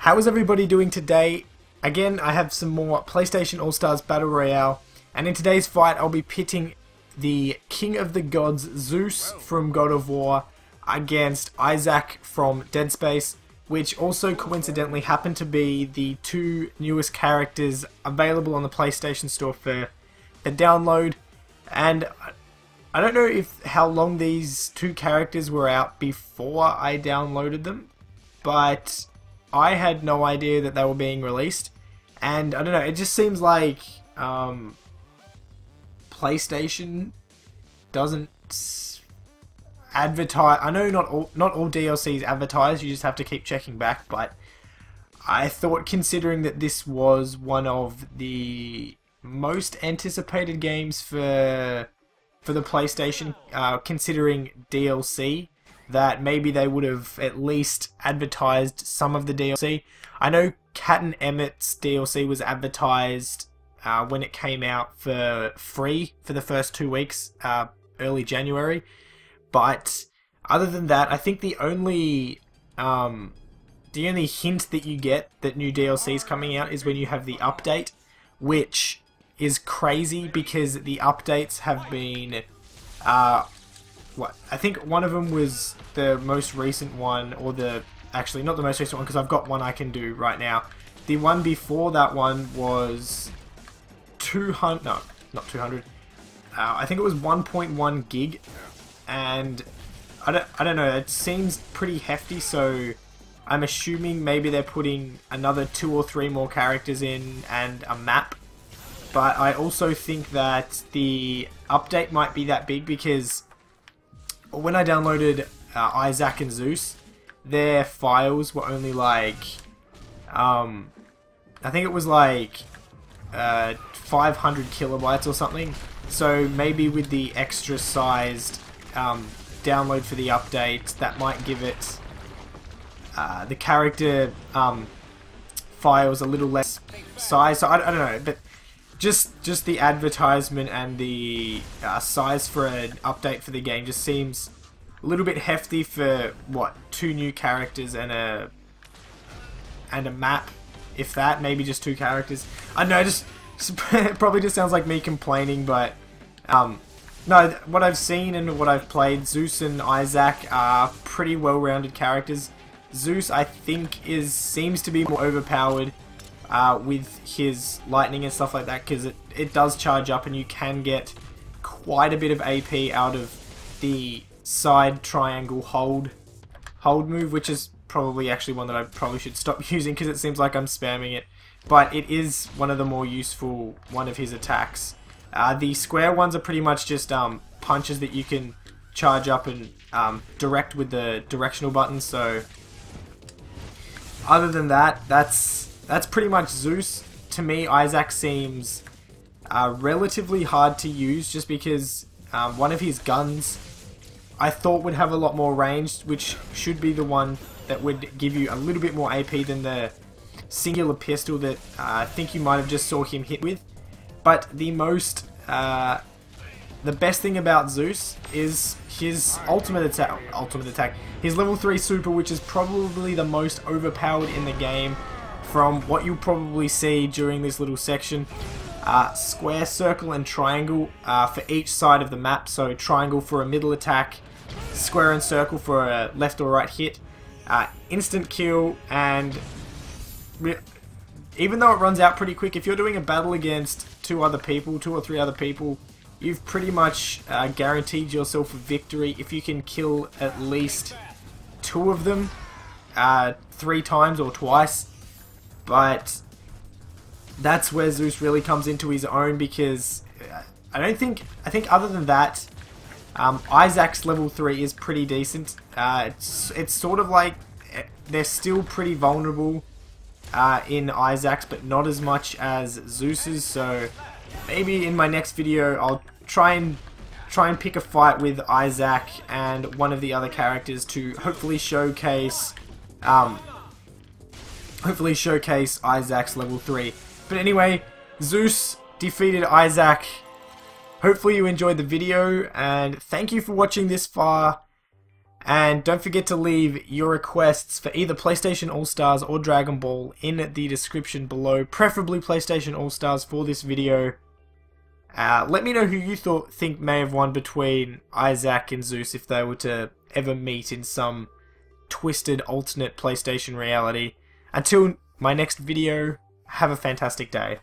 How is everybody doing today? Again, I have some more PlayStation All-Stars Battle Royale, and in today's fight I'll be pitting the King of the Gods Zeus from God of War against Isaac from Dead Space, which also coincidentally happen to be the two newest characters available on the PlayStation Store for download. And I don't know how long these two characters were out before I downloaded them, but I had no idea that they were being released. And I don't know, it just seems like PlayStation doesn't advertise. I know not all DLCs advertise, you just have to keep checking back, but I thought, considering that this was one of the most anticipated games for the PlayStation, considering DLC, that maybe they would have at least advertised some of the DLC. I know Cat and Emmett's DLC was advertised when it came out for free for the first 2 weeks, early January. But other than that, I think the only hint that you get that new DLC is coming out is when you have the update, which is crazy because the updates have been I think one of them was the most recent one, or actually not the most recent one because I've got one I can do right now. The one before that one was 200, no, not 200. I think it was 1.1 gig, and I don't know, it seems pretty hefty, so I'm assuming maybe they're putting another 2 or 3 more characters in and a map. But I also think that the update might be that big because when I downloaded Isaac and Zeus, their files were only like, I think it was like 500 kilobytes or something. So maybe with the extra sized download for the update, that might give it the character files a little less size. So I don't know, but just the advertisement and the size for an update for the game just seems a little bit hefty for, what, 2 new characters and a map, if that, maybe just 2 characters. I don't know, it probably just sounds like me complaining, but no, what I've seen and what I've played, Zeus and Isaac are pretty well-rounded characters. Zeus, I think, seems to be more overpowered with his lightning and stuff like that, because it does charge up and you can get quite a bit of AP out of the side triangle hold move, which is probably actually one that I probably should stop using because it seems like I'm spamming it, but it is one of the more useful one of his attacks. The square ones are pretty much just punches that you can charge up and direct with the directional button. So other than that, that's pretty much Zeus. To me, Isaac seems relatively hard to use just because one of his guns I thought would have a lot more range, which should be the one that would give you a little bit more AP than the singular pistol that I think you might have just saw him hit with. But the best thing about Zeus is his ultimate attack, his level 3 super, which is probably the most overpowered in the game from what you'll probably see during this little section. Square, circle and triangle for each side of the map, so triangle for a middle attack, square and circle for a left or right hit, instant kill, and even though it runs out pretty quick, if you're doing a battle against 2 or 3 other people, you've pretty much guaranteed yourself a victory if you can kill at least 2 of them 3 times or twice. But that's where Zeus really comes into his own, because I think other than that, Isaac's level 3 is pretty decent. It's sort of like they're still pretty vulnerable in Isaac's, but not as much as Zeus's. So maybe in my next video I'll try and pick a fight with Isaac and one of the other characters to hopefully showcase Isaac's level 3. But anyway, Zeus defeated Isaac. Hopefully you enjoyed the video, and thank you for watching this far. And don't forget to leave your requests for either PlayStation All-Stars or Dragon Ball in the description below, preferably PlayStation All-Stars for this video. Let me know who you think may have won between Isaac and Zeus if they were to ever meet in some twisted alternate PlayStation reality. Until my next video, have a fantastic day.